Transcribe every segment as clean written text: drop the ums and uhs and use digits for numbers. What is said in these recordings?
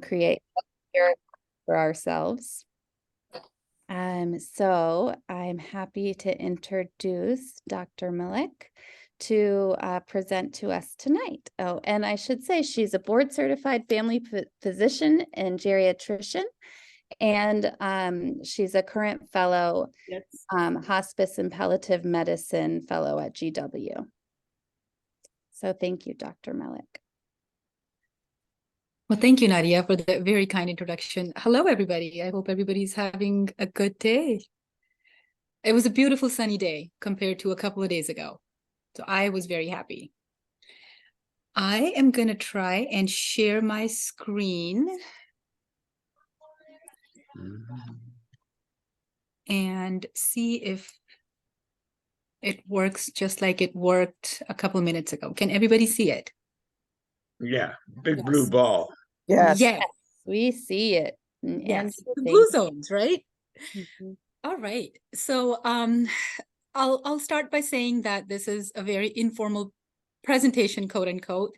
create here for ourselves. So I'm happy to introduce Dr. Malik to present to us tonight. Oh, and I should say she's a board-certified family physician and geriatrician, and she's a current fellow, Yes. hospice and palliative medicine fellow at GW. So thank you, Dr. Malik. Well, thank you, Nadia, for the very kind introduction. Hello, everybody. I hope everybody's having a good day. It was a beautiful sunny day compared to a couple of days ago. So I was very happy. I am going to try and share my screen. And see if it works just like it worked a couple of minutes ago. Can everybody see it? Yeah, big blue ball. Yes. Yes, we see it. Yes, the blue zones, right? Mm-hmm. All right. So I'll start by saying that this is a very informal presentation, quote unquote.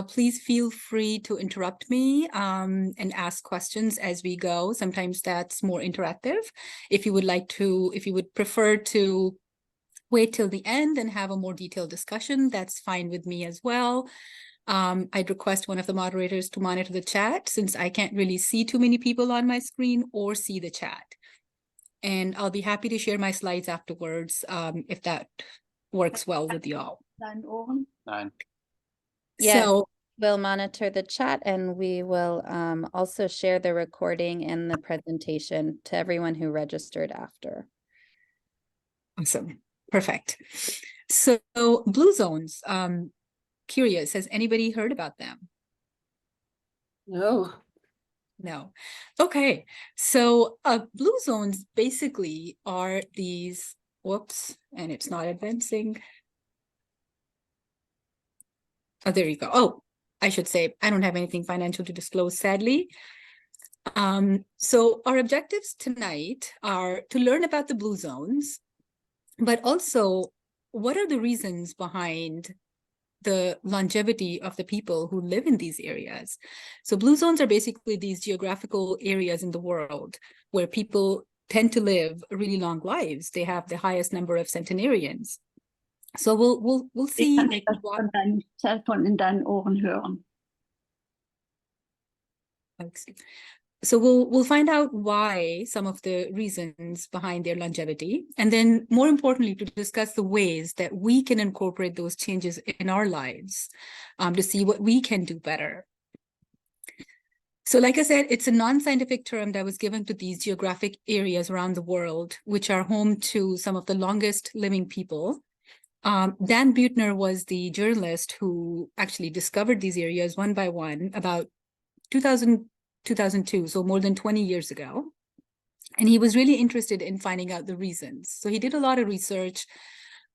Please feel free to interrupt me and ask questions as we go. Sometimes that's more interactive. If you would prefer to wait till the end and have a more detailed discussion, that's fine with me as well. I'd request one of the moderators to monitor the chat since I can't really see too many people on my screen or see the chat. And I'll be happy to share my slides afterwards if that works well with y'all. Nine. Yes, So we'll monitor the chat, and we will also share the recording and the presentation to everyone who registered after. awesome. Perfect. So blue zones, curious, has anybody heard about them? No. No. Okay. So blue zones basically are these, whoops, and it's not advancing. Oh, there you go. Oh, I should say, I don't have anything financial to disclose, sadly. So our objectives tonight are to learn about the blue zones, but also what are the reasons behind the longevity of the people who live in these areas. So blue zones are basically these geographical areas in the world where people tend to live really long lives. They have the highest number of centenarians. So we'll see. So we'll find out why, some of the reasons behind their longevity, and then more importantly, to discuss the ways that we can incorporate those changes in our lives to see what we can do better. So like I said, it's a non-scientific term that was given to these geographic areas around the world, which are home to some of the longest living people. Dan Buettner was the journalist who actually discovered these areas one by one about 2002, so more than 20 years ago. And he was really interested in finding out the reasons. So he did a lot of research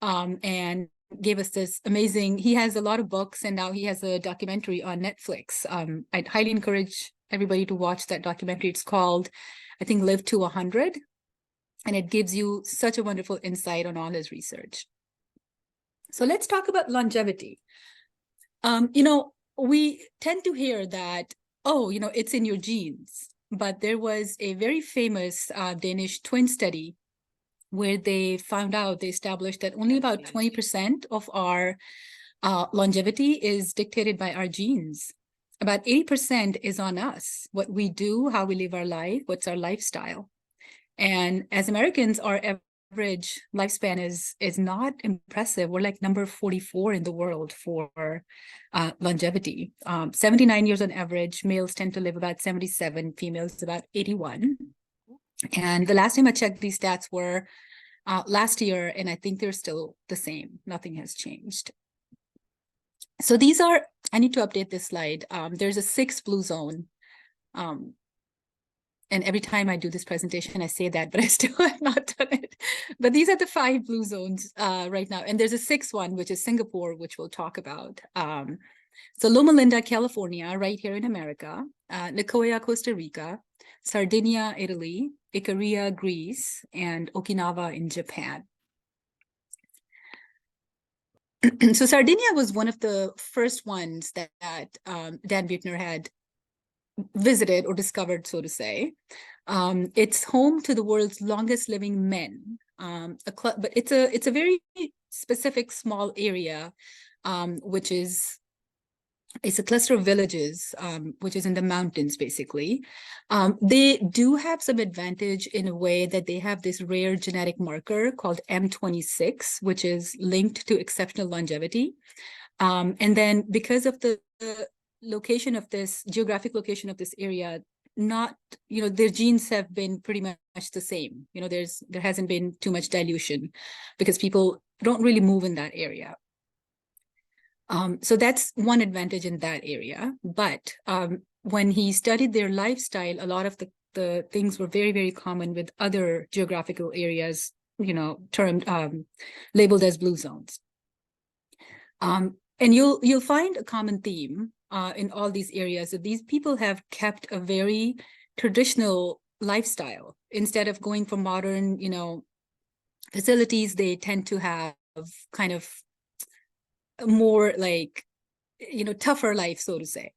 and gave us this amazing, he has a lot of books, and now he has a documentary on Netflix. I'd highly encourage everybody to watch that documentary. It's called, I think, Live to 100. And it gives you such a wonderful insight on all his research. So let's talk about longevity. We tend to hear that, oh, it's in your genes. But there was a very famous Danish twin study where they established that only about 20% of our longevity is dictated by our genes. About 80% is on us, what we do, how we live our life, what's our lifestyle. And as Americans, our average lifespan is not impressive. We're like number 44 in the world for longevity. 79 years on average. Males tend to live about 77, females about 81. And the last time I checked, these stats were last year, and I think they're still the same. Nothing has changed. So these are, I need to update this slide. There's a 6th blue zone. And every time I do this presentation, I say that, but I still have not done it. But these are the 5 blue zones right now. And there's a 6th one, which is Singapore, which we'll talk about. So Loma Linda, California, right here in America. Nicoya, Costa Rica. Sardinia, Italy. Ikaria, Greece. And Okinawa in Japan. So Sardinia was one of the first ones that Dan Buettner had visited or discovered, so to say. It's home to the world's longest living men, but it's a very specific small area, which is it's a cluster of villages, which is in the mountains, basically. They do have some advantage in a way that they have this rare genetic marker called M26, which is linked to exceptional longevity. And then because of the location of this, geographic location of this area, their genes have been pretty much the same. There hasn't been too much dilution because people don't really move in that area. So that's one advantage in that area. But when he studied their lifestyle, a lot of the things were very, very common with other geographical areas, termed labeled as blue zones. And you'll find a common theme in all these areas that these people have kept a very traditional lifestyle. Instead of going for modern, facilities, they tend to have kind of more like, tougher life, so to say.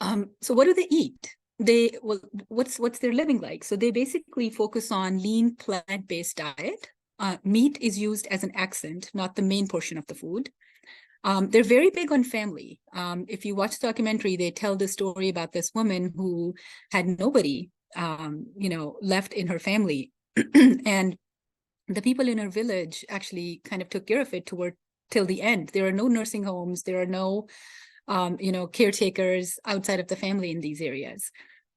So what do they eat? What's their living like? So they basically focus on lean plant-based diet. Meat is used as an accent, not the main portion of the food. They're very big on family. If you watch the documentary, they tell the story about this woman who had nobody, left in her family. And the people in her village actually kind of took care of it till the end. There are no nursing homes. There are no, caretakers outside of the family in these areas.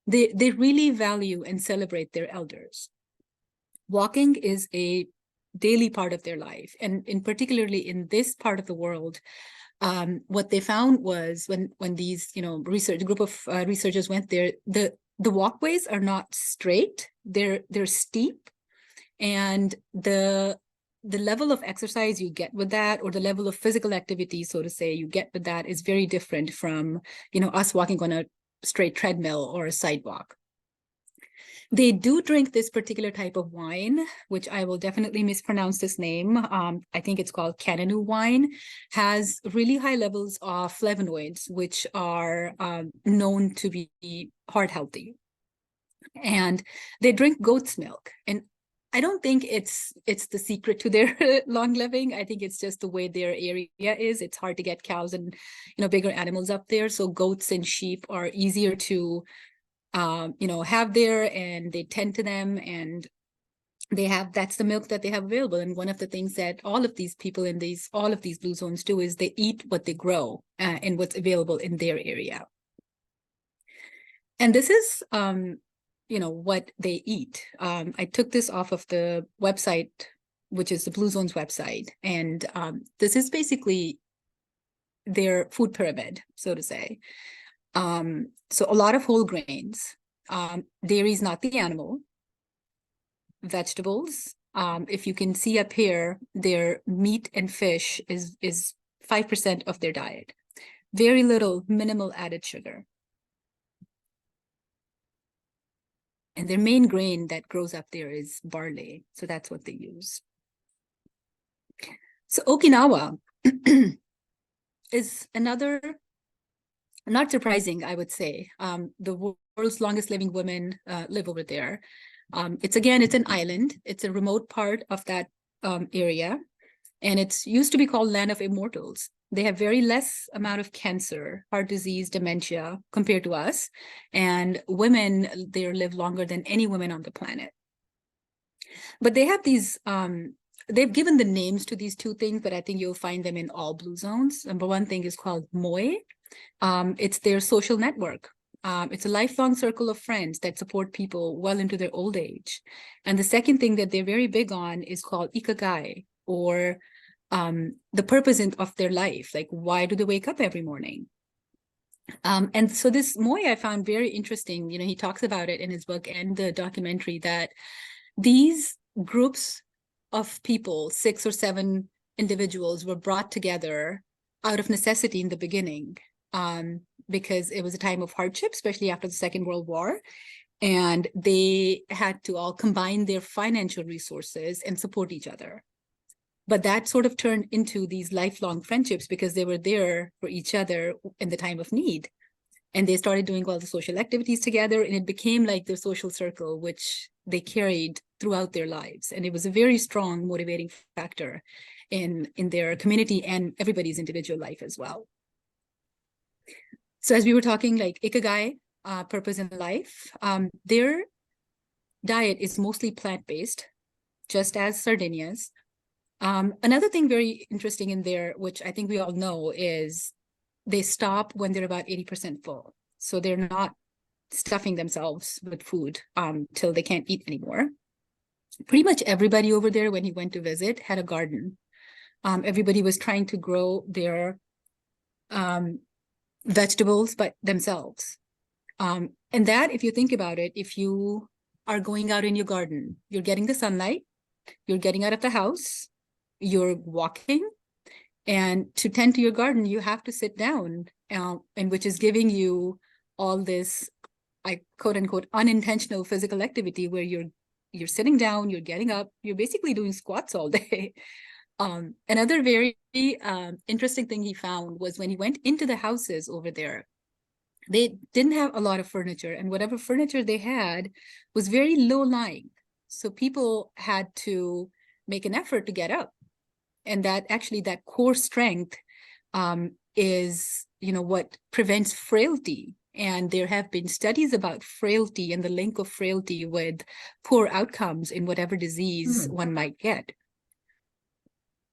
They really value and celebrate their elders. Walking is a daily part of their life. And particularly in this part of the world, what they found was when these, group of researchers went there, the walkways are not straight, they're steep. And the level of exercise you get with that, or the level of physical activity, so to say, you get with that is very different from, us walking on a straight treadmill or a sidewalk. They do drink this particular type of wine, which I will definitely mispronounce this name. I think it's called Cananu wine, has really high levels of flavonoids, which are known to be heart healthy. And they drink goat's milk. And I don't think it's the secret to their long living. I think it's just the way their area is. It's hard to get cows and, bigger animals up there. So goats and sheep are easier to have there, and they tend to them, and that's the milk that they have available. And one of the things that all of these people in all of these blue zones do is they eat what they grow and what's available in their area. And this is, what they eat. I took this off of the website, which is the Blue Zones website. And this is basically their food pyramid, so to say. So a lot of whole grains, dairy is not the animal, vegetables. If you can see up here, their meat and fish is 5% of their diet. Very little, minimal added sugar. And their main grain that grows up there is barley. So that's what they use. So Okinawa is another, not surprising, I would say. The world's longest living women live over there. It's an island. It's a remote part of that area. And it's used to be called Land of Immortals. They have very less amount of cancer, heart disease, dementia compared to us. And women there live longer than any women on the planet. But they have these, they've given the names to these two things, but I think you'll find them in all blue zones. Number one thing is called Moe. It's their social network. It's a lifelong circle of friends that support people well into their old age. And the second thing that they're very big on is called Ikagai, or the purpose of their life. Like, why do they wake up every morning? And so this Moy I found very interesting. He talks about it in his book and the documentary, that these groups of people, 6 or 7 individuals, were brought together out of necessity in the beginning, because it was a time of hardship, especially after the Second World War. And they had to all combine their financial resources and support each other. But that sort of turned into these lifelong friendships because they were there for each other in the time of need. And they started doing all the social activities together, and it became like their social circle, which they carried throughout their lives. And it was a very strong motivating factor in their community and everybody's individual life as well. So as we were talking, like ikigai, purpose in life, their diet is mostly plant-based, just as Sardinia's. Another thing very interesting in there, which I think we all know, is they stop when they're about 80% full. So they're not stuffing themselves with food till they can't eat anymore. Pretty much everybody over there, when he went to visit, had a garden. Everybody was trying to grow their vegetables by themselves. And that, if you think about it, if you are going out in your garden, you're getting the sunlight, you're getting out of the house, you're walking, and to tend to your garden, you have to sit down, and which is giving you all this, quote unquote, unintentional physical activity where you're sitting down, you're getting up, you're basically doing squats all day. Another very interesting thing he found was when he went into the houses over there, they didn't have a lot of furniture, and whatever furniture they had was very low lying. So people had to make an effort to get up. And that actually, that core strength is, what prevents frailty. And there have been studies about frailty and the link of frailty with poor outcomes in whatever disease one might get.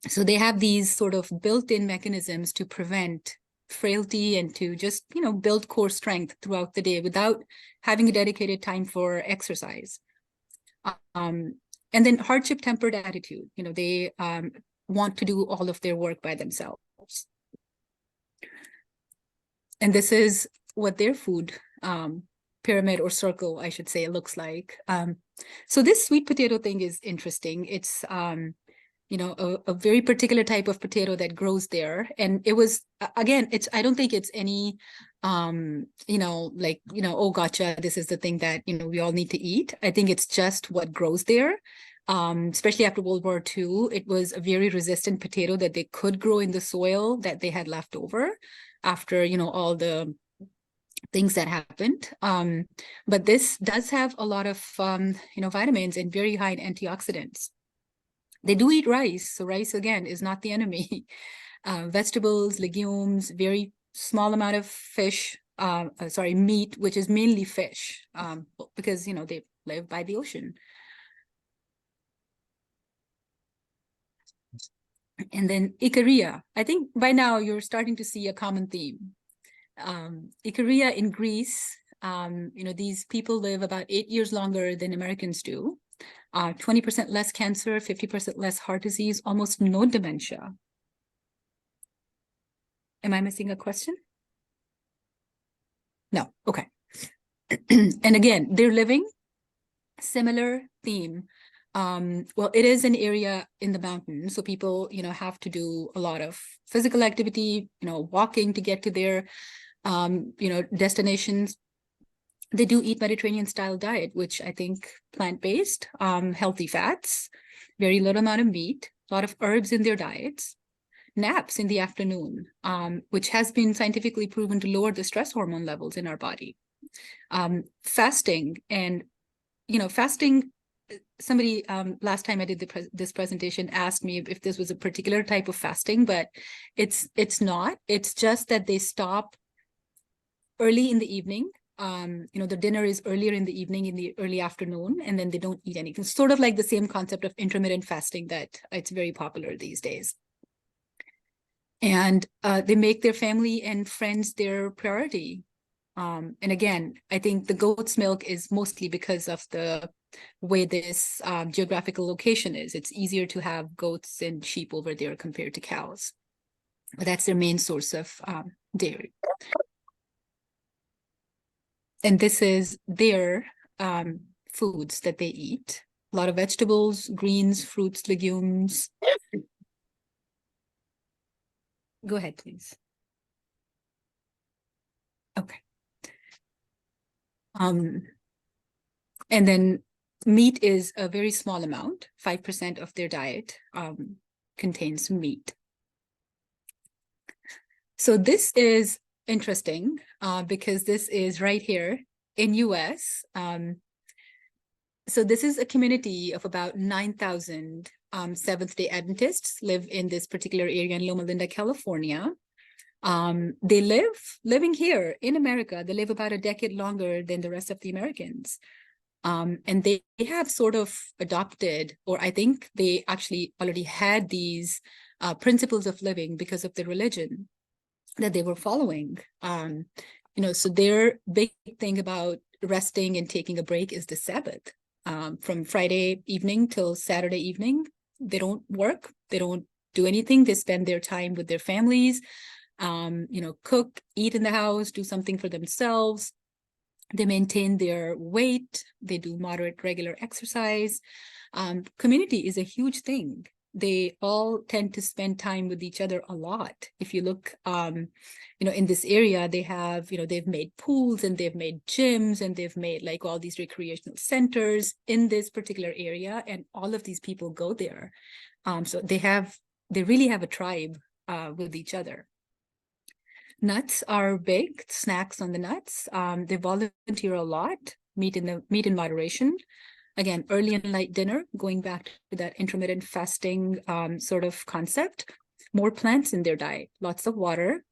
So they have these sort of built-in mechanisms to prevent frailty and to just, build core strength throughout the day without having a dedicated time for exercise. And then hardship-tempered attitude. They want to do all of their work by themselves. And this is what their food pyramid or circle, I should say, looks like. So this sweet potato thing is interesting. It's a very particular type of potato that grows there. And it was, again, I don't think it's any, oh, gotcha, this is the thing that, we all need to eat. I think it's just what grows there. Especially after World War II, it was a very resistant potato that they could grow in the soil that they had left over after, all the things that happened. But this does have a lot of, vitamins and very high in antioxidants. They do eat rice. So rice, again, is not the enemy. Vegetables, legumes, very small amount of fish, meat, which is mainly fish, because, they live by the ocean. And then Ikaria. I think by now you're starting to see a common theme. Ikaria in Greece, these people live about 8 years longer than Americans do. 20% less cancer, 50% less heart disease, almost no dementia. Am I missing a question? No, okay. And again, they're living, similar theme. Well, it is an area in the mountains, so people, have to do a lot of physical activity, walking to get to their, destinations. They do eat Mediterranean style diet, which I think plant-based, healthy fats, very little amount of meat, a lot of herbs in their diets, naps in the afternoon, which has been scientifically proven to lower the stress hormone levels in our body. Fasting and, fasting, somebody last time I did this presentation asked me if this was a particular type of fasting, but it's not. It's just that they stop early in the evening. The dinner is earlier in the evening, in the early afternoon, and then they don't eat anything. Sort of like the same concept of intermittent fasting that it's very popular these days. And they make their family and friends their priority. And again, I think the goat's milk is mostly because of the way this geographical location is. It's easier to have goats and sheep over there compared to cows. But that's their main source of dairy. And this is their foods that they eat. A lot of vegetables, greens, fruits, legumes. Go ahead, please. Okay. And then meat is a very small amount. 5% of their diet contains meat. So this is interesting because this is right here in US. So this is a community of about 9,000 Seventh-day Adventists live in this particular area in Loma Linda, California. They living here in America. They live about a decade longer than the rest of the Americans. And they have sort of adopted, or I think they actually already had these principles of living because of the religion that they were following. So their big thing about resting and taking a break is the Sabbath. From Friday evening till Saturday evening, they don't work, they don't do anything. They spend their time with their families, cook, eat in the house, do something for themselves. They maintain their weight, they do moderate regular exercise. Community is a huge thing. They all tend to spend time with each other a lot. If you look, in this area, they have, they've made pools and they've made gyms and they've made like all these recreational centers in this particular area, and all of these people go there. So they really have a tribe with each other. Nuts are big, snacks on the nuts. They volunteer a lot, meet in moderation. Again, early and light dinner, going back to that intermittent fasting sort of concept. More plants in their diet, lots of water.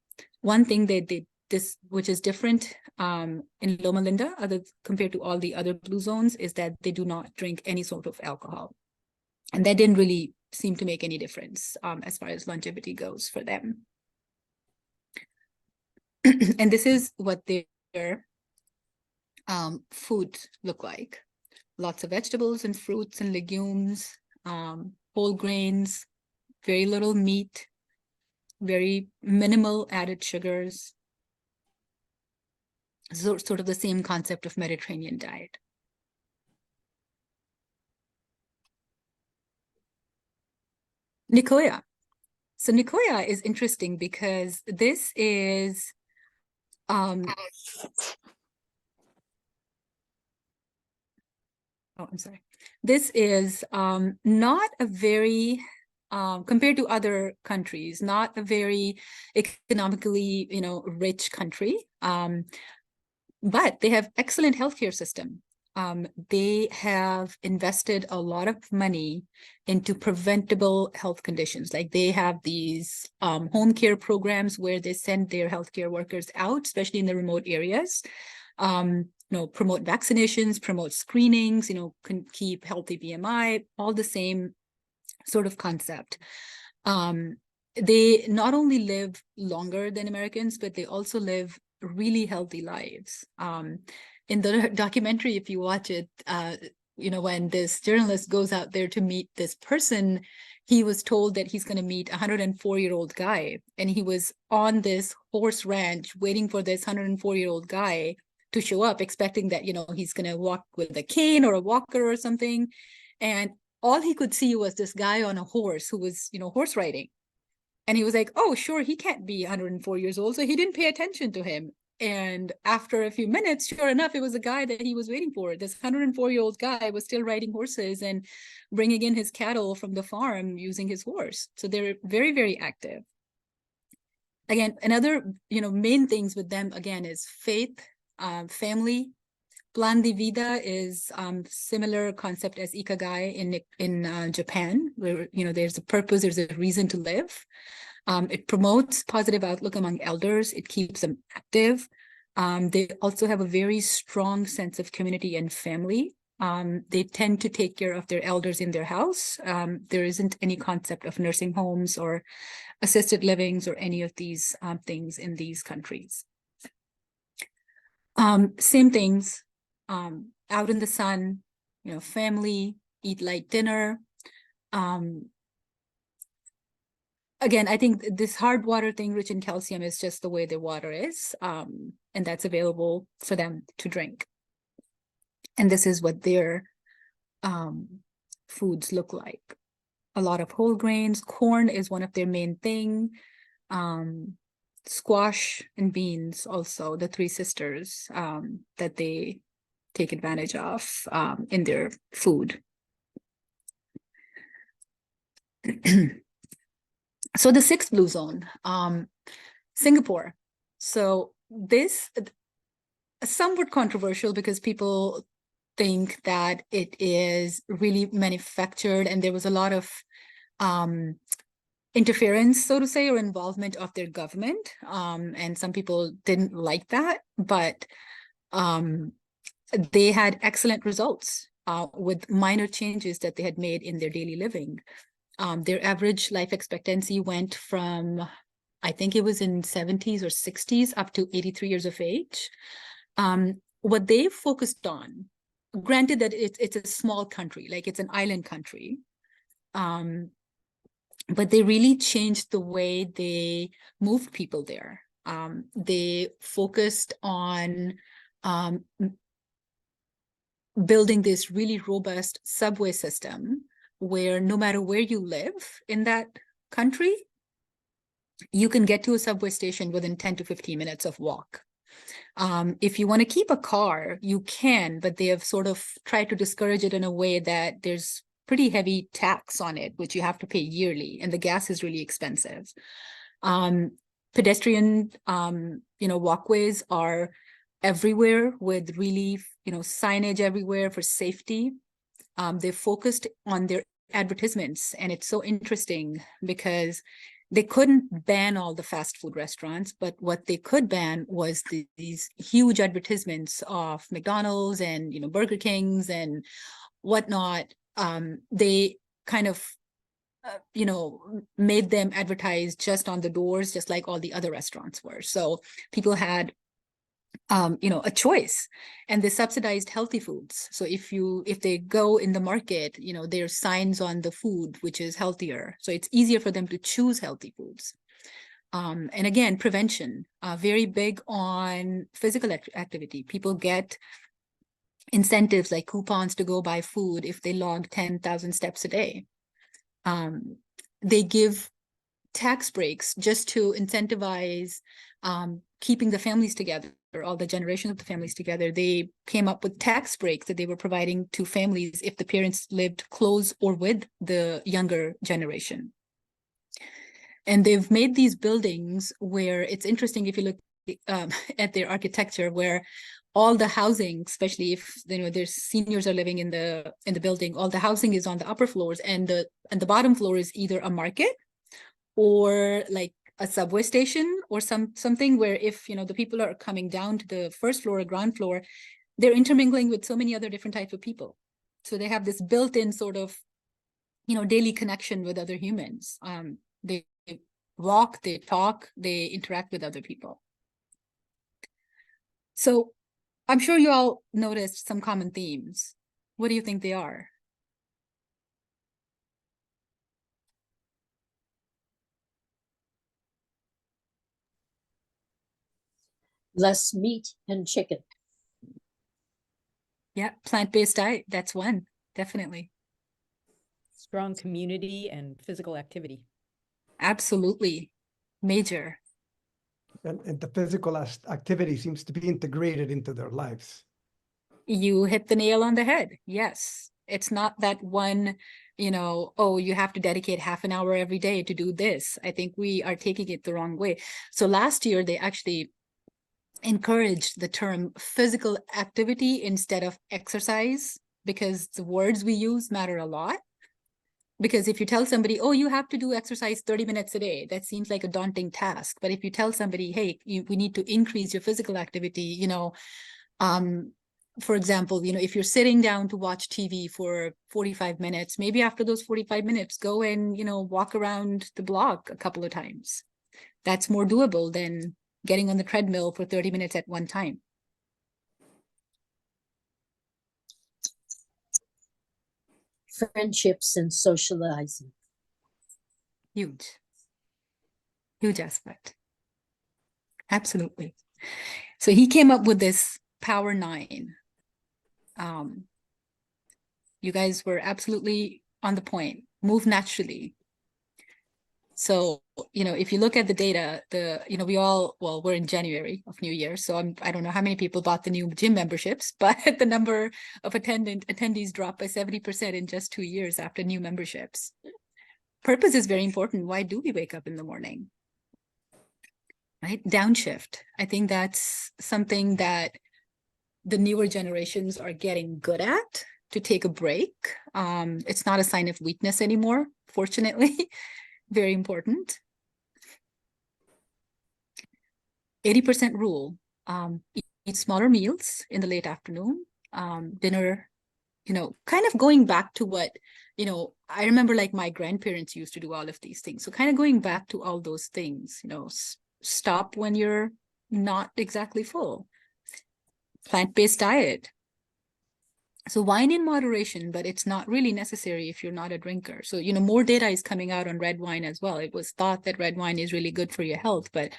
One thing they did this, which is different in Loma Linda, compared to all the other blue zones, is that they do not drink any sort of alcohol. And that didn't really seem to make any difference as far as longevity goes for them. And this is what their food look like. Lots of vegetables and fruits and legumes, whole grains, very little meat, very minimal added sugars. So sort of the same concept of Mediterranean diet. Nicoya. So Nicoya is interesting because this is I'm sorry. This is not a very, compared to other countries, not a very economically, rich country, but they have excellent healthcare system. They have invested a lot of money into preventable health conditions. Like they have these home care programs where they send their healthcare workers out, especially in the remote areas. Promote vaccinations, promote screenings, can keep healthy BMI, all the same sort of concept. They not only live longer than Americans, but they also live really healthy lives. In the documentary, if you watch it, when this journalist goes out there to meet this person, he was told that he's going to meet a 104-year-old guy. And he was on this horse ranch waiting for this 104-year-old guy to show up, expecting that, he's going to walk with a cane or a walker or something. And all he could see was this guy on a horse who was, horse riding. And he was like, oh, sure, he can't be 104 years old. So he didn't pay attention to him. And after a few minutes, sure enough, it was the guy that he was waiting for. This 104-year-old guy was still riding horses and bringing in his cattle from the farm using his horse. So they're very, very active. Again, another, main things with them, again, is faith, family. Plan de vida is similar concept as Ikagai in Japan, where there's a purpose, there's a reason to live. It promotes positive outlook among elders. It keeps them active. They also have a very strong sense of community and family. They tend to take care of their elders in their house. There isn't any concept of nursing homes or assisted livings or any of these things in these countries. Same things, out in the sun, family, eat light dinner. Again, I think this hard water thing rich in calcium is just the way the water is, and that's available for them to drink. And this is what their foods look like. A lot of whole grains. Corn is one of their main thing. Squash and beans also, the three sisters that they take advantage of in their food. So the sixth blue zone, Singapore. So this somewhat controversial because people think that it is really manufactured and there was a lot of interference, so to say, or involvement of their government. And some people didn't like that, but they had excellent results with minor changes that they had made in their daily living. Their average life expectancy went from, I think it was in 70s or 60s up to 83 years of age. What they focused on, granted that it's a small country, like it's an island country, but they really changed the way they moved people there. They focused on building this really robust subway system where no matter where you live in that country, you can get to a subway station within 10 to 15 minutes of walk. If you want to keep a car, you can, but they have sort of tried to discourage it in a way that there's pretty heavy tax on it, which you have to pay yearly, and the gas is really expensive. Pedestrian, walkways are everywhere with really, signage everywhere for safety. They focused on their advertisements, and it's so interesting because they couldn't ban all the fast food restaurants, but what they could ban was these huge advertisements of McDonald's and Burger Kings and whatnot. They kind of made them advertise just on the doors, just like all the other restaurants were. So people had a choice, and they subsidized healthy foods. So if they go in the market, there's signs on the food which is healthier, so it's easier for them to choose healthy foods. And again, prevention, very big on physical activity. People get incentives like coupons to go buy food if they log 10,000 steps a day. They give tax breaks just to incentivize keeping the families together, or all the generations of the families together. They came up with tax breaks that they were providing to families if the parents lived close or with the younger generation. And they've made these buildings where it's interesting if you look at their architecture, where all the housing, especially if their seniors are living in the building, all the housing is on the upper floors, and the bottom floor is either a market or like a subway station or something where if the people are coming down to the first floor or ground floor, they're intermingling with so many other different types of people. So they have this built-in sort of daily connection with other humans. They walk, they talk, they interact with other people. So I'm sure you all noticed some common themes. What do you think they are? Less meat and chicken. Yeah, plant-based diet, that's one, definitely. Strong community and physical activity. Absolutely, major. And the physical activity seems to be integrated into their lives. You hit the nail on the head. Yes. It's not that one, oh, you have to dedicate half an hour every day to do this. I think we are taking it the wrong way. So last year, they actually encouraged the term physical activity instead of exercise, because the words we use matter a lot. Because if you tell somebody, oh, you have to do exercise 30 minutes a day, that seems like a daunting task. But if you tell somebody, hey, we need to increase your physical activity, for example, if you're sitting down to watch TV for 45 minutes, maybe after those 45 minutes, go and, walk around the block a couple of times. That's more doable than getting on the treadmill for 30 minutes at one time. Friendships and socializing. Huge aspect. Absolutely. So he came up with this Power 9. You guys were absolutely on the point. Move naturally. So, if you look at the data, we're in January of New Year. So I don't know how many people bought the new gym memberships, but the number of attendees dropped by 70% in just 2 years after new memberships. Purpose is very important. Why do we wake up in the morning? right? Downshift. I think that's something that the newer generations are getting good at, to take a break. It's not a sign of weakness anymore, fortunately. Very important. 80% rule. Eat smaller meals in the late afternoon. Dinner, kind of going back to what, I remember like my grandparents used to do all of these things. So kind of going back to all those things, stop when you're not exactly full. Plant-based diet. So wine in moderation, but it's not really necessary if you're not a drinker. So, more data is coming out on red wine as well. It was thought that red wine is really good for your health, but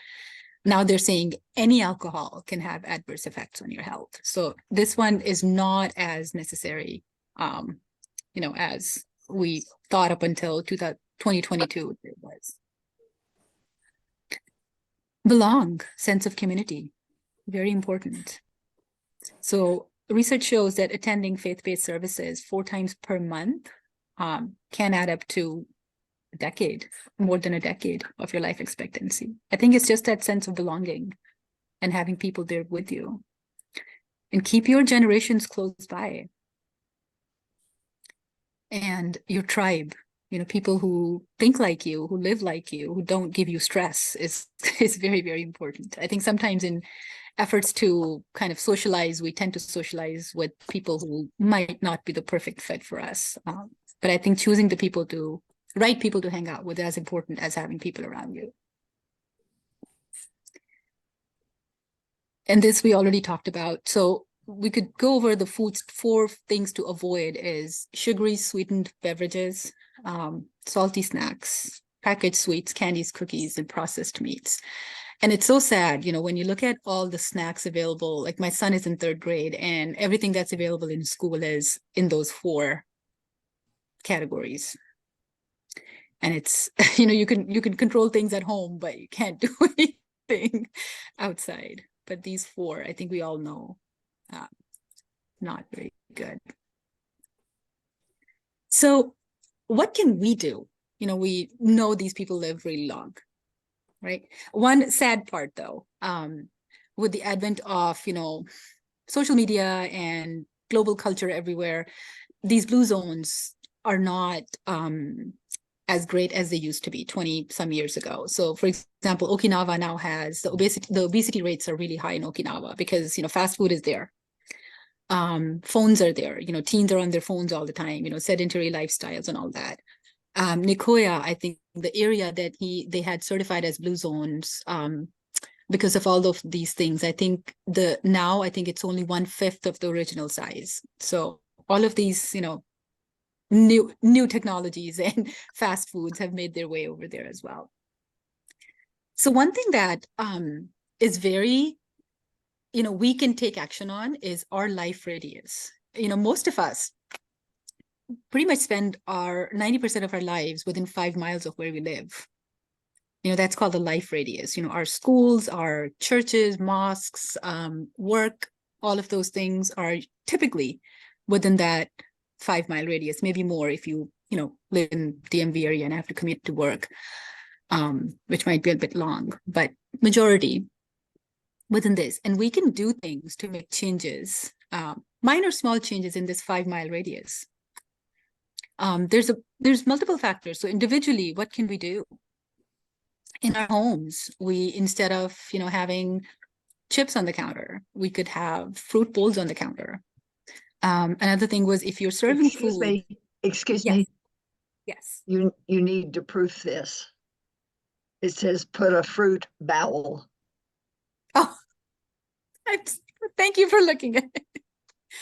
now they're saying any alcohol can have adverse effects on your health. So this one is not as necessary, as we thought up until 2022 it was. Belong, sense of community, very important. So research shows that attending faith-based services 4 times per month can add up to a decade, more than a decade of your life expectancy. I think it's just that sense of belonging and having people there with you. And keep your generations close by. And your tribe, people who think like you, who live like you, who don't give you stress is very, very important. I think sometimes in efforts to kind of socialize, we tend to socialize with people who might not be the perfect fit for us. But I think choosing the right people to hang out with is as important as having people around you. And this we already talked about. So we could go over the foods. 4 things to avoid is sugary sweetened beverages, salty snacks, packaged sweets, candies, cookies, and processed meats. And it's so sad, when you look at all the snacks available, like my son is in 3rd grade and everything that's available in school is in those 4 categories. And it's, you can control things at home, but you can't do anything outside. But these 4, I think we all know, not very good. So what can we do? We know these people live really long, right? One sad part though, with the advent of, social media and global culture everywhere, these blue zones are not as great as they used to be 20 some years ago. So for example, Okinawa now has the obesity rates are really high in Okinawa because, fast food is there. Phones are there, teens are on their phones all the time, sedentary lifestyles and all that. Nicoya, I think the area that they had certified as blue zones, because of all of these things, I think it's only 1/5 of the original size. So all of these, new technologies and fast foods have made their way over there as well. So one thing that is very, we can take action on is our life radius. Most of us pretty much spend 90% of our lives within 5 miles of where we live. That's called the life radius. Our schools, our churches, mosques, work, all of those things are typically within that 5-mile radius, maybe more if you, live in the DMV area and have to commute to work, which might be a bit long, but majority within this. And we can do things to make changes, minor small changes in this 5-mile radius. There's multiple factors. So individually, what can we do? In our homes, instead of, having chips on the counter, we could have fruit bowls on the counter. Another thing was if you're serving food. Excuse Yes. me. Yes. You need to proof this. It says put a fruit bowl. Oh, thank you for looking at it.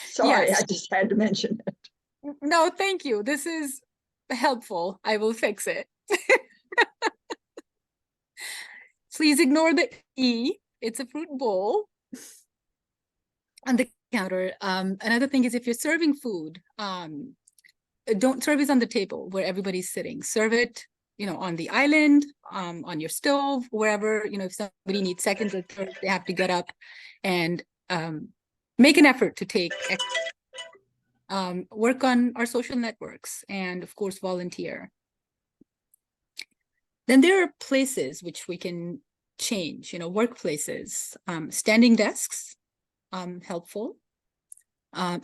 Sorry, Yes. I just had to mention it. No, thank you. This is helpful. I will fix it. Please ignore the E. It's a fruit bowl on the counter. Another thing is if you're serving food, don't serve it on the table where everybody's sitting. Serve it, on the island, on your stove, wherever, if somebody needs seconds or thirds, they have to get up and make an effort to take work on our social networks and of course volunteer. Then there are places which we can change, workplaces, standing desks, helpful.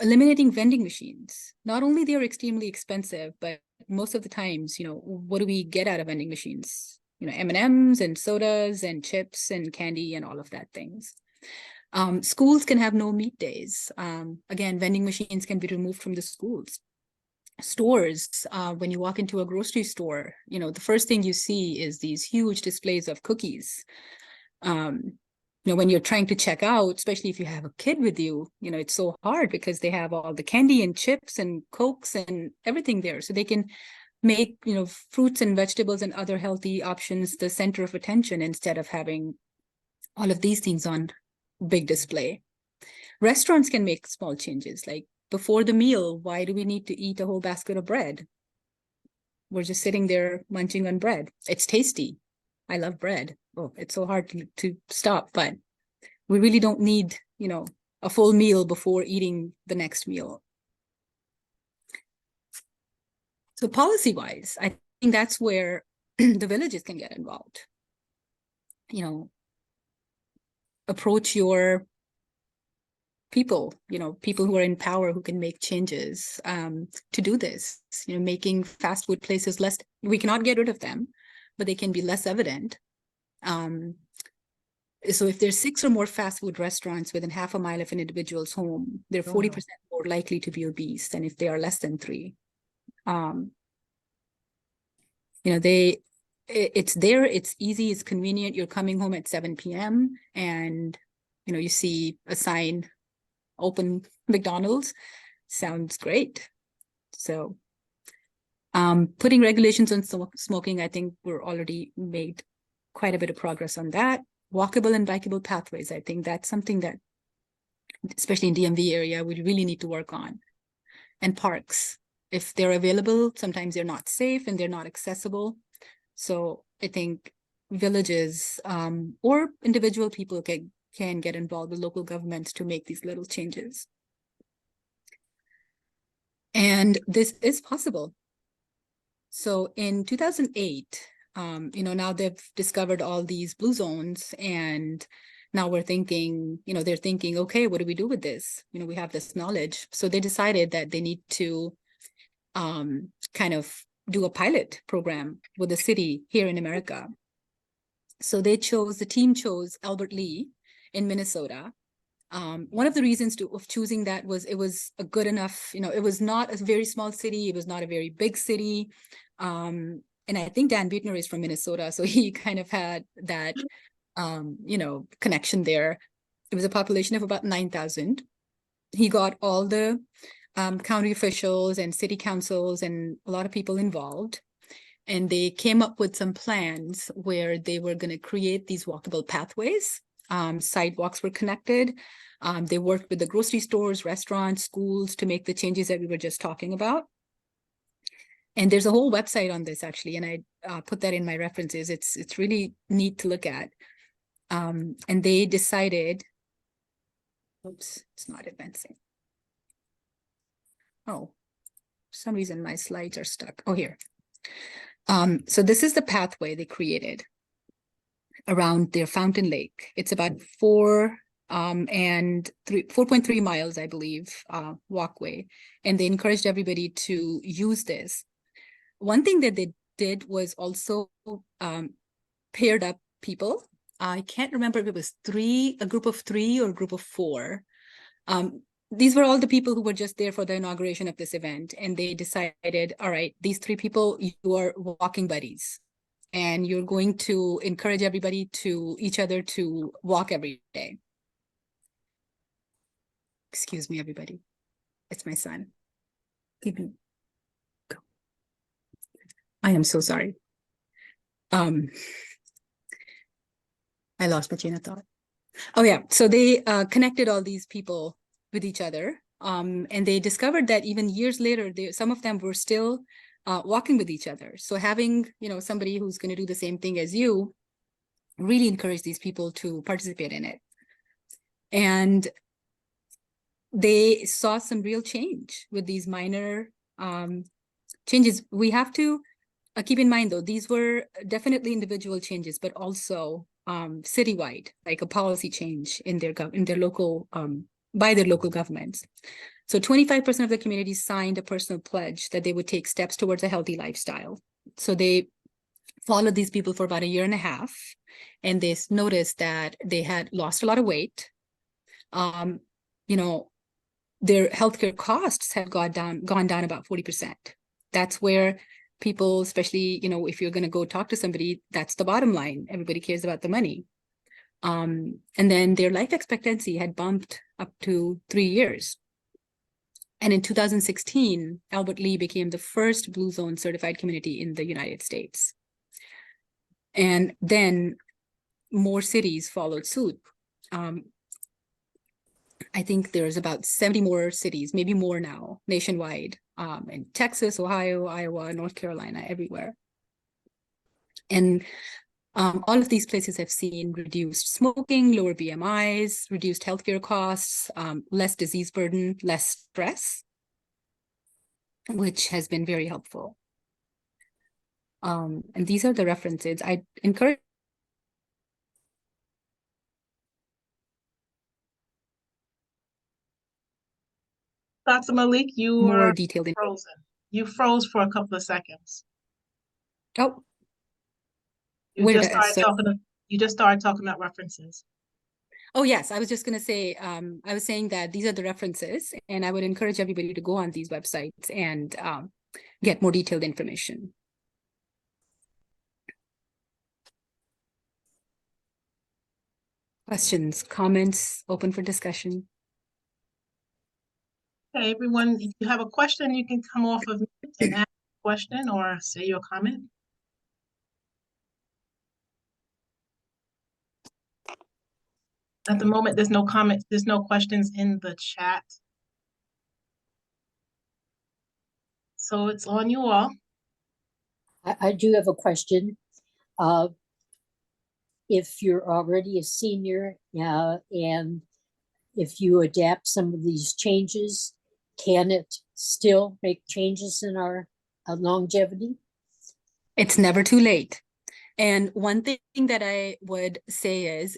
Eliminating vending machines. Not only they're extremely expensive, but most of the times, what do we get out of vending machines? M&Ms and sodas and chips and candy and all of that things. Schools can have no meat days. Again, vending machines can be removed from the schools. Stores, when you walk into a grocery store, the first thing you see is these huge displays of cookies. When you're trying to check out, especially if you have a kid with you, it's so hard because they have all the candy and chips and Cokes and everything there. So they can make, fruits and vegetables and other healthy options the center of attention instead of having all of these things on big display. Restaurants can make small changes, like before the meal, why do we need to eat a whole basket of bread? We're just sitting there munching on bread. It's tasty. I love bread. Oh, it's so hard to stop, but we really don't need, a full meal before eating the next meal. So policy-wise, I think that's where the villages can get involved. Approach your people, people who are in power who can make changes to do this, making fast food places less, we cannot get rid of them, but they can be less evident. So if there's 6 or more fast food restaurants within half a mile of an individual's home, they're 40% more likely to be obese than if they are less than 3. It's there, it's easy, it's convenient. You're coming home at 7 p.m. and, you see a sign, open McDonald's, sounds great. So putting regulations on smoking, I think we're already made quite a bit of progress on that. Walkable and bikeable pathways, I think that's something that, especially in DMV area, we really need to work on. And parks, if they're available, sometimes they're not safe and they're not accessible. So I think villages or individual people can get involved with local governments to make these little changes. And this is possible. So in 2008, now they've discovered all these blue zones, and now we're thinking, they're thinking, okay, what do we do with this? We have this knowledge. So they decided that they need to kind of do a pilot program with a city here in America. So the team chose Albert Lee in Minnesota. One of the reasons of choosing that was it was a good enough, it was not a very small city. It was not a very big city. And I think Dan Buettner is from Minnesota, so he kind of had that, connection there. It was a population of about 9,000. He got all the county officials and city councils and a lot of people involved. And they came up with some plans where they were going to create these walkable pathways. Sidewalks were connected. They worked with the grocery stores, restaurants, schools to make the changes that we were just talking about. And there's a whole website on this, actually, and I put that in my references. It's really neat to look at. And they decided, oops, it's not advancing. Oh, for some reason my slides are stuck. Oh, here. So this is the pathway they created around their Fountain Lake. It's about 4.3 miles, I believe, walkway. And they encouraged everybody to use this. One thing that they did was also paired up people. I can't remember if it was a group of 3 or a group of 4. These were all the people who were just there for the inauguration of this event. And they decided, all right, these 3 people, you are walking buddies. And you're going to encourage everybody each other to walk every day. Excuse me, everybody. It's my son. Give me. Go. I am so sorry. I lost my chain of thought. Oh yeah, so they connected all these people with each other, and they discovered that even years later, some of them were still walking with each other. So having somebody who's going to do the same thing as you really encouraged these people to participate in it, and they saw some real change with these minor changes. We have to keep in mind, though, these were definitely individual changes, but also citywide, like a policy change in their local by their local governments. So 25% of the communities signed a personal pledge that they would take steps towards a healthy lifestyle. So they followed these people for about a year and a half, and they noticed that they had lost a lot of weight. You know, their healthcare costs had gone down about 40%. That's where people, especially, you know, if you're going to go talk to somebody, that's the bottom line. Everybody cares about the money. And then their life expectancy had bumped up to 3 years. And in 2016, Albert Lea became the first Blue Zone certified community in the United States. And then more cities followed suit. I think there's about 70 more cities, maybe more now, nationwide, in Texas, Ohio, Iowa, North Carolina, everywhere. And all of these places have seen reduced smoking, lower BMIs, reduced healthcare costs, less disease burden, less stress, which has been very helpful. And these are the references. I encourage Dr. Malik, you more were detailed. frozen. You froze for a couple of seconds. Oh, You just started talking about references. Oh, yes. I was just going to say, I was saying that these are the references, and I would encourage everybody to go on these websites and get more detailed information. Questions, comments, open for discussion. Okay, everyone, if you have a question, you can come off of mute and ask a question or say your comment. At the moment, there's no comments, there's no questions in the chat. So it's on you all. I do have a question. If you're already a senior and if you adapt some of these changes, can it still make changes in our longevity? It's never too late. And one thing that I would say is,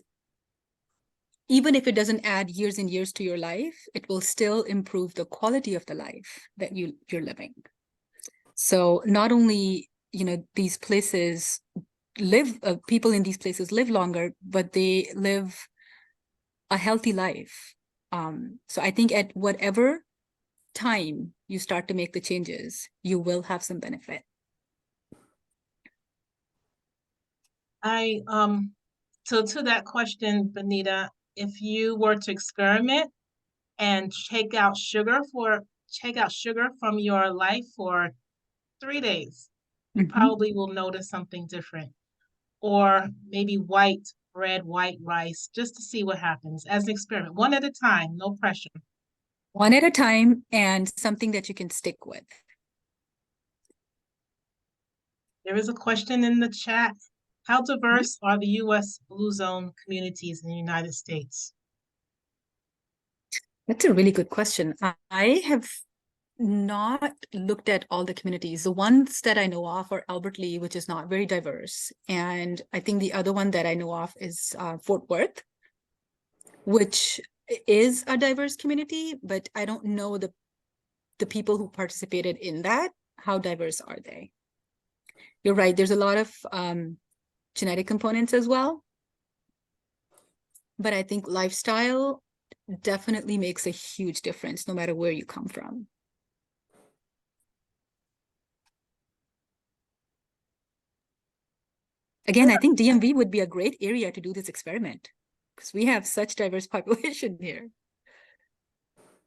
even if it doesn't add years and years to your life, it will still improve the quality of the life that you're living. So not only, you know, these places people in these places live longer, but they live a healthy life. So I think at whatever time you start to make the changes, you will have some benefit. So to that question, Benita, if you were to experiment and take out sugar from your life for 3 days, you probably will notice something different. Or maybe white bread, white rice, just to see what happens as an experiment, one at a time, no pressure. One at a time, and something that you can stick with. There is a question in the chat. How diverse are the U.S. Blue Zone communities in the United States? That's a really good question. I have not looked at all the communities. The ones that I know of are Albert Lea, which is not very diverse. And I think the other one that I know of is Fort Worth, which is a diverse community, but I don't know the people who participated in that. How diverse are they? You're right. There's a lot of genetic components as well. But I think lifestyle definitely makes a huge difference no matter where you come from. Again, I think DMV would be a great area to do this experiment because we have such diverse population here.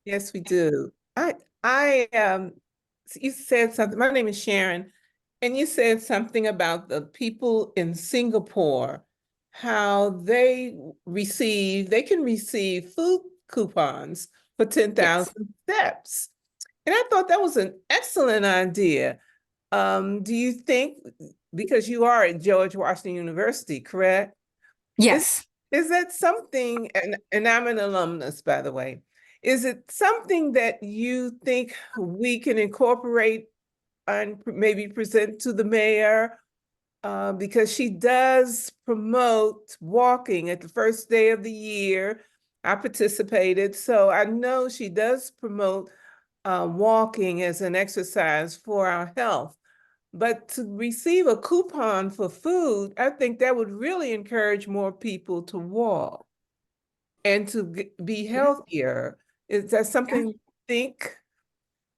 Yes, we do. You said something. My name is Sharon, and you said something about the people in Singapore, how they can receive food coupons for 10,000 steps. And I thought that was an excellent idea. Do you think, because you are at George Washington University, correct? Yes. Is that something, and I'm an alumnus, by the way, is it something that you think we can incorporate and maybe present to the mayor because she does promote walking at the first day of the year. I participated, so I know she does promote walking as an exercise for our health. But to receive a coupon for food, I think that would really encourage more people to walk and to be healthier. Is that something you think?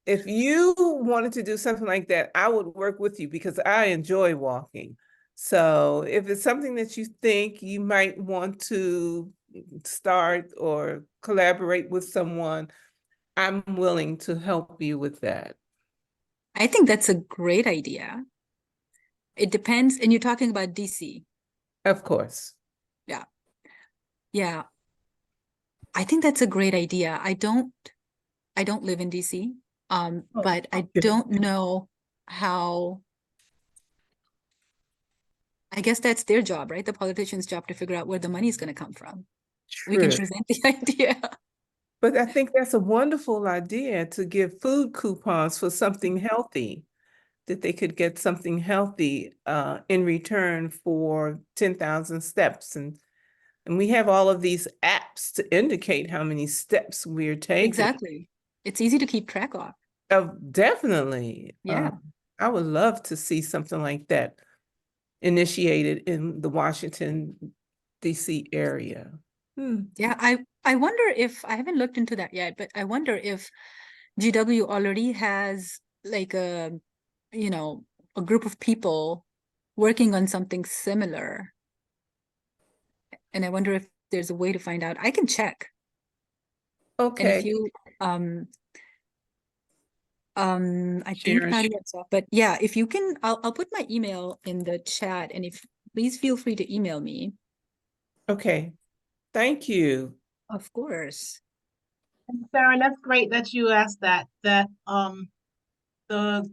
If you wanted to do something like that, I would work with you because I enjoy walking. So if it's something that you think you might want to start or collaborate with someone, I'm willing to help you with that. I think that's a great idea. It depends, and you're talking about DC. Of course. Yeah. Yeah. I think that's a great idea. I don't live in DC, but I don't know how. I guess that's their job, right? The politician's job to figure out where the money is going to come from. We can True. present the idea. But I think that's a wonderful idea to give food coupons for something healthy, that they could get something healthy in return for 10,000 steps. And we have all of these apps to indicate how many steps we're taking. Exactly. It's easy to keep track of. Definitely. Yeah. I would love to see something like that initiated in the Washington, D.C. area. Yeah, I wonder if, I haven't looked into that yet, but I wonder if GW already has like a group of people working on something similar. And I wonder if there's a way to find out. I can check. Okay. And if you, I think Sharon. Nadia's off, but yeah, if you can, I'll put my email in the chat, and if please feel free to email me. Okay. Thank you. Of course. And Sharon, that's great that you asked that the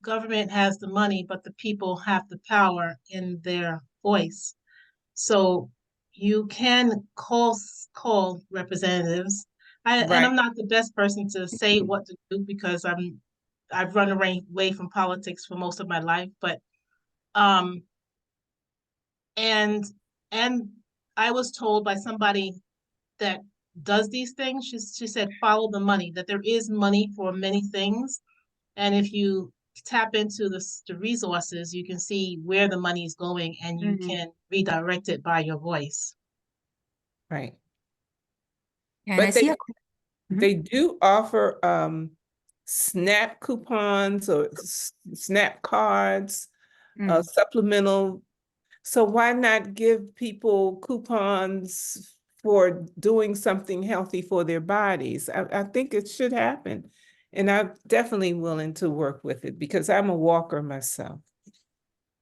government has the money, but the people have the power in their voice. So you can call representatives. And I'm not the best person to say what to do because I've run away from politics for most of my life, but and I was told by somebody that does these things, she said, follow the money, that there is money for many things. And if you tap into the resources, you can see where the money is going and you can redirect it by your voice. Right. And But I see they do offer SNAP coupons or SNAP cards, supplemental. So why not give people coupons for doing something healthy for their bodies? I think it should happen. And I'm definitely willing to work with it because I'm a walker myself.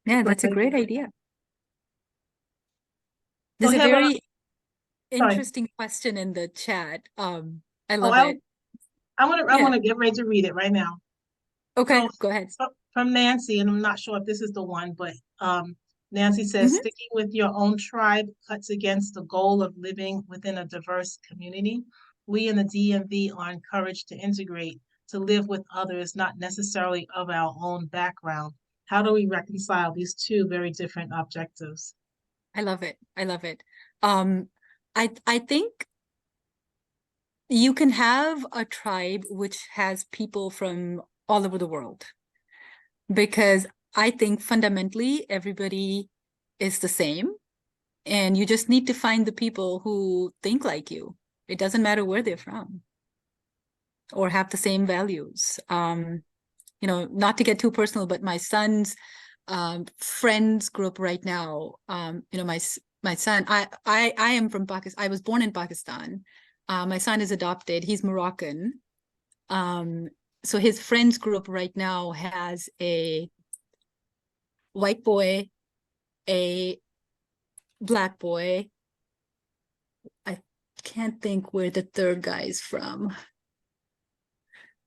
Yeah, that's a great idea. So There's a have very interesting question in the chat. I love it. I want to get ready to read it right now. Okay, So, go ahead. From Nancy, and I'm not sure if this is the one, but Nancy says, sticking with your own tribe cuts against the goal of living within a diverse community. We in the DMV are encouraged to integrate, to live with others, not necessarily of our own background. How do we reconcile these two very different objectives? I love it. I love it. I think you can have a tribe which has people from all over the world, because I think fundamentally everybody is the same, and you just need to find the people who think like you. It doesn't matter where they're from or have the same values. Not to get too personal, but my son's friends group right now, my son, I am from Pakistan. I was born in Pakistan. My son is adopted. He's Moroccan. So his friends group right now has a white boy, a black boy. I can't think where the third guy is from,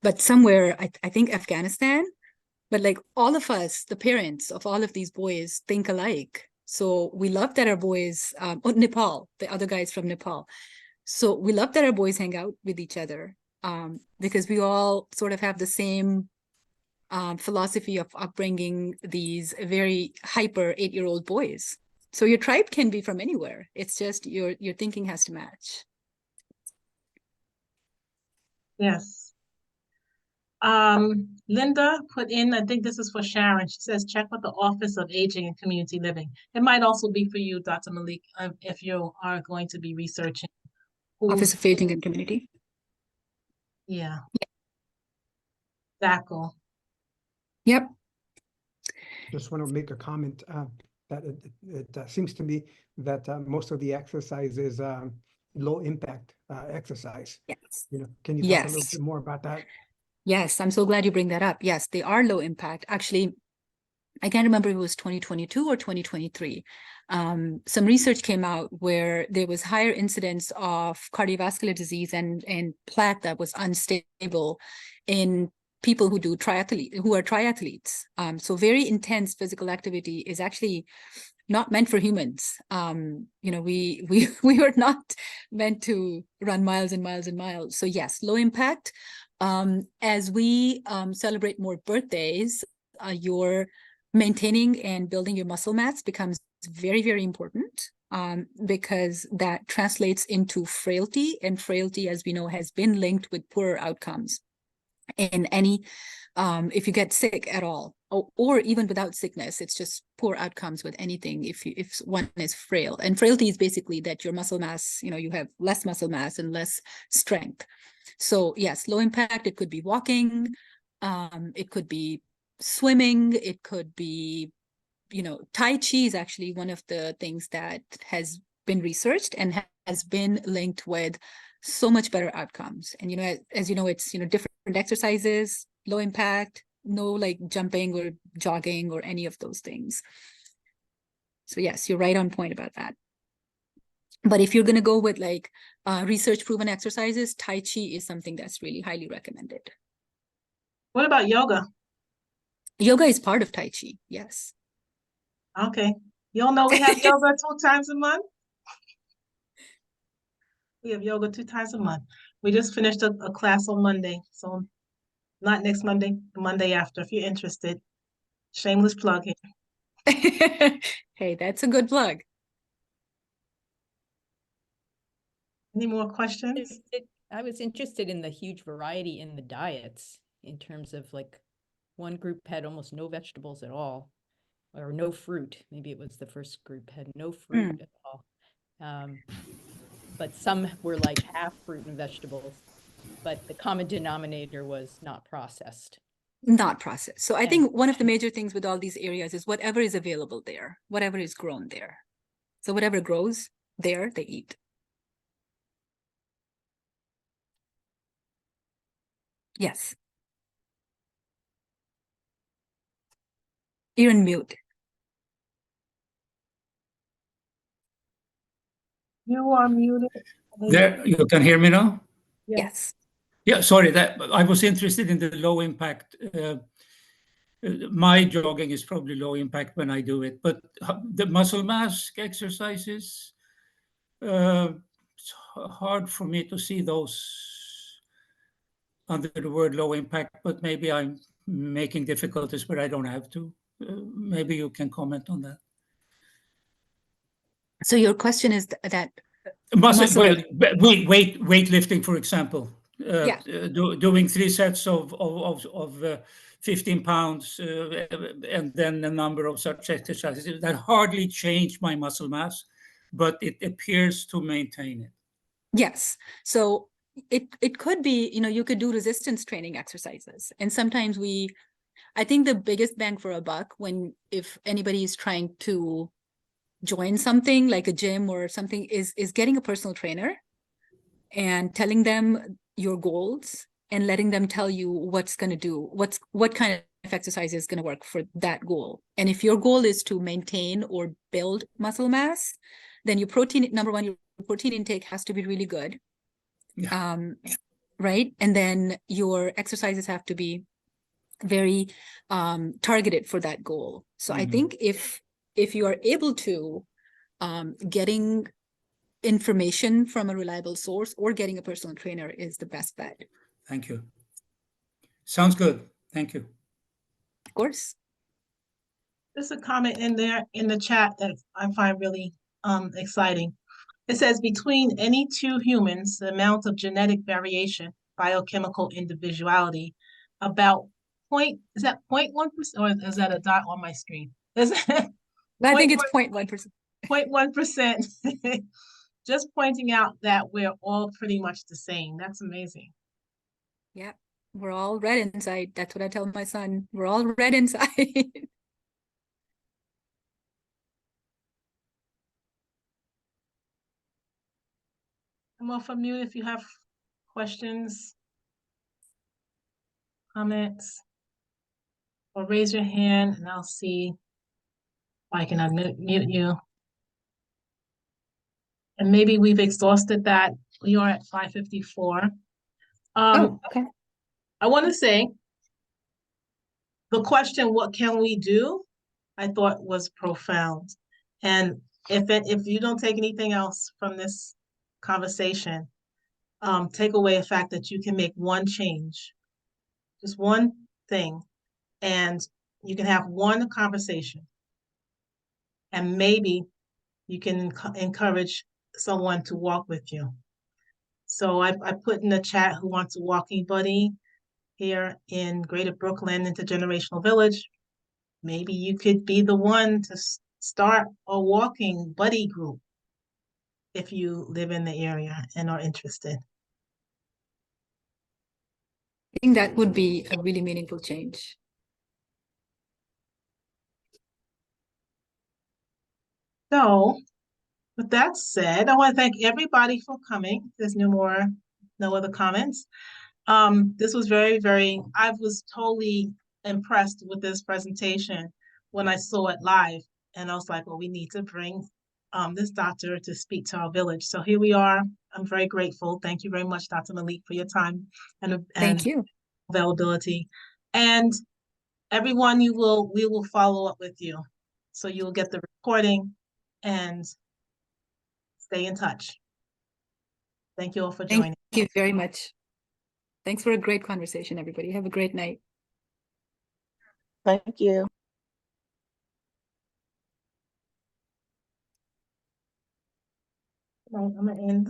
but somewhere, I think Afghanistan. But like all of us, the parents of all of these boys think alike. So we love that our boys, Nepal, the other guys from Nepal. So we love that our boys hang out with each other, because we all sort of have the same philosophy of upbringing these very hyper 8-year-old boys. So your tribe can be from anywhere. It's just your thinking has to match. Yes. Linda put in, I think this is for Sharon. She says, check with the Office of Aging and Community Living. It might also be for you, Dr. Malik, if you are going to be researching. Office of Aging and Community. Yeah. Exactly. Yep. Just want to make a comment that it seems to me that most of the exercise is low impact exercise. Yes. You know, can you talk a little Yes. bit more about that? Yes, I'm so glad you bring that up. Yes, they are low impact. Actually, I can't remember if it was 2022 or 2023. Some research came out where there was higher incidence of cardiovascular disease and plaque that was unstable in people who are triathletes. So very intense physical activity is actually not meant for humans. You know, we were not meant to run miles and miles and miles. So yes, low impact. As we celebrate more birthdays, your maintaining and building your muscle mass becomes very, very important, because that translates into frailty, and frailty, as we know, has been linked with poorer outcomes in any, if you get sick at all, or even without sickness, it's just poor outcomes with anything if one is frail. And frailty is basically that your muscle mass, you know, you have less muscle mass and less strength. So yes, low impact, it could be walking, it could be swimming, it could be, you know, Tai Chi is actually one of the things that has been researched and has been linked with so much better outcomes. And, you know, as you know, it's, you know, different exercises, low impact, no like jumping or jogging or any of those things. So yes, you're right on point about that. But if you're going to go with like research proven exercises, Tai Chi is something that's really highly recommended. What about yoga? Yoga is part of Tai Chi, yes. Okay. You all know we have yoga 2 times a month? We have yoga 2 times a month. We just finished a class on Monday. So not next Monday, the Monday after, if you're interested. Shameless plug here. Hey, that's a good plug. Any more questions? I was interested in the huge variety in the diets in terms of like one group had almost no vegetables at all, or no fruit. Maybe it was the first group had no fruit at all. But some were like half fruit and vegetables, but the common denominator was not processed. Not processed. So I think one of the major things with all these areas is whatever is available there, whatever is grown there. So whatever grows there, they eat. Yes. You're in mute. You are muted. There, you can hear me now? Yes. Yeah, sorry, that I was interested in the low impact. My jogging is probably low impact when I do it, but the muscle mass exercises, it's hard for me to see those under the word low impact, but maybe I'm making difficulties where I don't have to. Maybe you can comment on that. So your question is that Muscle, well, weightlifting, for example, Yeah. doing 3 sets of 15 pounds and then a number of such exercises that hardly change my muscle mass, but it appears to maintain it. Yes. So it could be, you know, you could do resistance training exercises. And sometimes I think the biggest bang for a buck if anybody is trying to join something like a gym or something is getting a personal trainer and telling them your goals and letting them tell you what's going to do, what kind of exercise is going to work for that goal. And if your goal is to maintain or build muscle mass, then your protein intake has to be really good. Yeah. Right. And then your exercises have to be very targeted for that goal. So I think if you are able to getting information from a reliable source or getting a personal trainer is the best bet. Thank you. Sounds good. Thank you. course. There's a comment in there in the chat that I find really exciting. It says between any two humans, the amount of genetic variation, biochemical individuality, about is that 0.1%, or is that a dot on my screen? Is it I think it's 0.1%. 0.1%? Just pointing out that we're all pretty much the same. That's amazing. Yeah, we're all red inside. That's what I tell my son. We're all red inside. Come off of mute if you have questions, comments, or raise your hand and I'll see if I can unmute you. And maybe we've exhausted that. We are at 5:54. Oh, okay. I want to say the question, what can we do? I thought was profound. And if you don't take anything else from this conversation, take away the fact that you can make one change, just one thing, and you can have one conversation. And maybe you can encourage someone to walk with you. So I put in the chat who wants a walking buddy here in Greater Brooklyn Intergenerational Village. Maybe you could be the one to start a walking buddy group if you live in the area and are interested. I think that would be a really meaningful change. So with that said, I want to thank everybody for coming. There's no other comments. This was I was totally impressed with this presentation when I saw it live. And I was like, well, we need to bring this doctor to speak to our village. So here we are. I'm very grateful. Thank you very much, Dr. Malik, for your time and Thank you. availability. And everyone, we will follow up with you. So you will get the recording and stay in touch. Thank you all for joining. Thank you very much. Thanks for a great conversation, everybody. Have a great night. Thank you. I'm gonna end.